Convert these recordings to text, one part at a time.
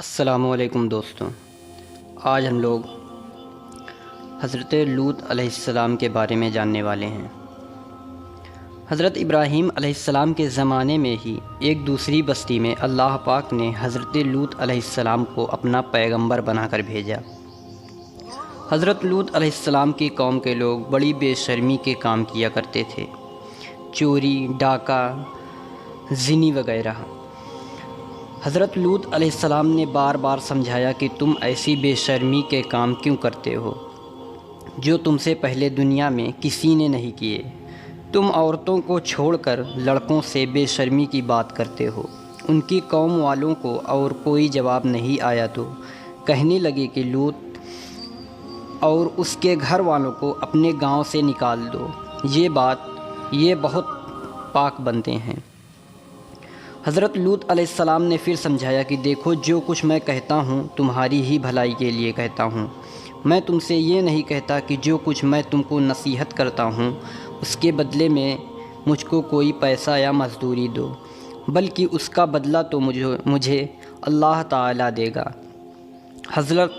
السلام علیکم دوستوں، آج ہم لوگ حضرت لوط علیہ السلام کے بارے میں جاننے والے ہیں۔ حضرت ابراہیم علیہ السلام کے زمانے میں ہی ایک دوسری بستی میں اللہ پاک نے حضرت لوط علیہ السلام کو اپنا پیغمبر بنا کر بھیجا۔ حضرت لوط علیہ السلام کی قوم کے لوگ بڑی بے شرمی کے کام کیا کرتے تھے، چوری، ڈاکہ، زنی وغیرہ۔ حضرت لوط علیہ السلام نے بار بار سمجھایا کہ تم ایسی بے شرمی کے کام کیوں کرتے ہو جو تم سے پہلے دنیا میں کسی نے نہیں کیے۔ تم عورتوں کو چھوڑ کر لڑکوں سے بے شرمی کی بات کرتے ہو۔ ان کی قوم والوں کو اور کوئی جواب نہیں آیا تو کہنے لگے کہ لوط اور اس کے گھر والوں کو اپنے گاؤں سے نکال دو، یہ بہت پاک بنتے ہیں۔ حضرت لوط علیہ السلام نے پھر سمجھایا کہ دیکھو، جو کچھ میں کہتا ہوں تمہاری ہی بھلائی کے لیے کہتا ہوں۔ میں تم سے یہ نہیں کہتا کہ جو کچھ میں تم کو نصیحت کرتا ہوں اس کے بدلے میں مجھ کو کوئی پیسہ یا مزدوری دو، بلکہ اس کا بدلہ تو مجھے اللہ تعالیٰ دے گا۔ حضرت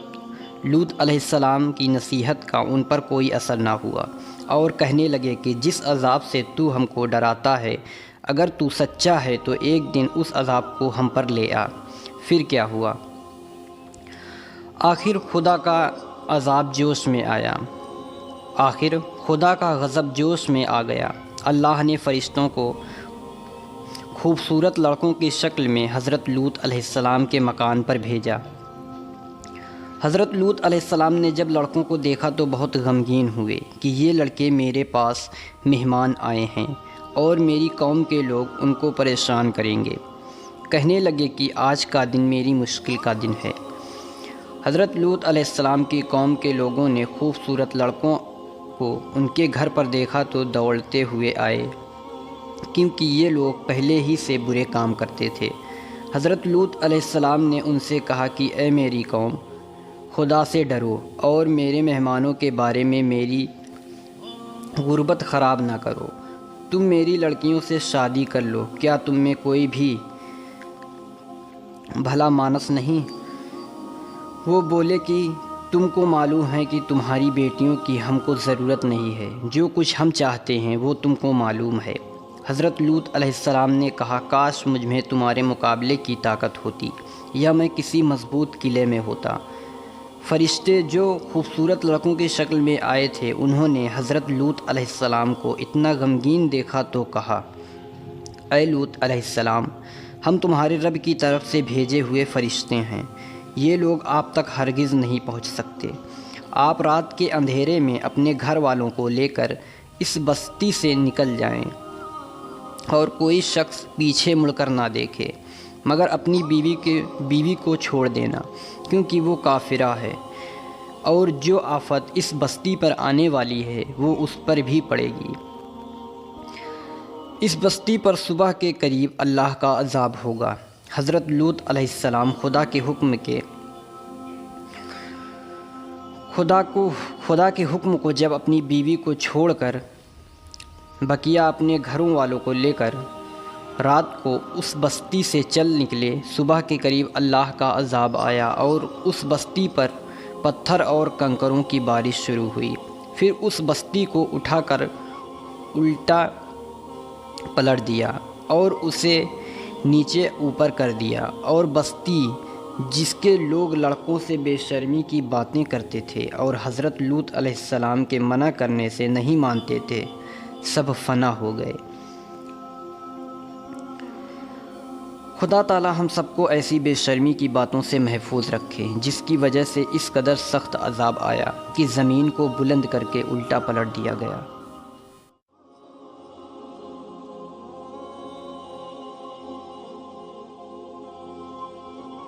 لوط علیہ السلام کی نصیحت کا ان پر کوئی اثر نہ ہوا اور کہنے لگے کہ جس عذاب سے تو ہم کو ڈراتا ہے، اگر تو سچا ہے تو ایک دن اس عذاب کو ہم پر لے آ۔ پھر کیا ہوا؟ آخر خدا کا غضب جوش میں آ گیا۔ اللہ نے فرشتوں کو خوبصورت لڑکوں کی شکل میں حضرت لوط علیہ السلام کے مکان پر بھیجا۔ حضرت لوط علیہ السلام نے جب لڑکوں کو دیکھا تو بہت غمگین ہوئے کہ یہ لڑکے میرے پاس مہمان آئے ہیں اور میری قوم کے لوگ ان کو پریشان کریں گے۔ کہنے لگے کہ آج کا دن میری مشکل کا دن ہے۔ حضرت لوط علیہ السلام کی قوم کے لوگوں نے خوبصورت لڑکوں کو ان کے گھر پر دیکھا تو دوڑتے ہوئے آئے، کیونکہ یہ لوگ پہلے ہی سے برے کام کرتے تھے۔ حضرت لوط علیہ السلام نے ان سے کہا کہ اے میری قوم، خدا سے ڈرو اور میرے مہمانوں کے بارے میں میری غربت خراب نہ کرو۔ تم میری لڑکیوں سے شادی کر لو، کیا تم میں کوئی بھی بھلا مانس نہیں؟ وہ بولے کہ تم کو معلوم ہے کہ تمہاری بیٹیوں کی ہم کو ضرورت نہیں ہے، جو کچھ ہم چاہتے ہیں وہ تم کو معلوم ہے۔ حضرت لوط علیہ السلام نے کہا، کاش مجھ میں تمہارے مقابلے کی طاقت ہوتی یا میں کسی مضبوط قلعے میں ہوتا۔ فرشتے جو خوبصورت لڑکوں کی شکل میں آئے تھے، انہوں نے حضرت لوط علیہ السلام کو اتنا غمگین دیکھا تو کہا، اے لوط علیہ السلام، ہم تمہارے رب کی طرف سے بھیجے ہوئے فرشتے ہیں، یہ لوگ آپ تک ہرگز نہیں پہنچ سکتے۔ آپ رات کے اندھیرے میں اپنے گھر والوں کو لے کر اس بستی سے نکل جائیں اور کوئی شخص پیچھے مڑ کر نہ دیکھے، مگر اپنی بیوی کو چھوڑ دینا، کیونکہ وہ کافرہ ہے، اور جو آفت اس بستی پر آنے والی ہے وہ اس پر بھی پڑے گی۔ اس بستی پر صبح کے قریب اللہ کا عذاب ہوگا۔ حضرت لوط علیہ السلام خدا کے حکم کو جب اپنی بیوی کو چھوڑ کر بقیہ اپنے گھروں والوں کو لے کر رات کو اس بستی سے چل نکلے، صبح کے قریب اللہ کا عذاب آیا اور اس بستی پر پتھر اور کنکروں کی بارش شروع ہوئی۔ پھر اس بستی کو اٹھا کر الٹا پلٹ دیا اور اسے نیچے اوپر کر دیا، اور بستی جس کے لوگ لڑکوں سے بے شرمی کی باتیں کرتے تھے اور حضرت لوط علیہ السلام کے منع کرنے سے نہیں مانتے تھے، سب فنا ہو گئے۔ خدا تعالی ہم سب کو ایسی بے شرمی کی باتوں سے محفوظ رکھے جس کی وجہ سے اس قدر سخت عذاب آیا کہ زمین کو بلند کر کے الٹا پلٹ دیا گیا۔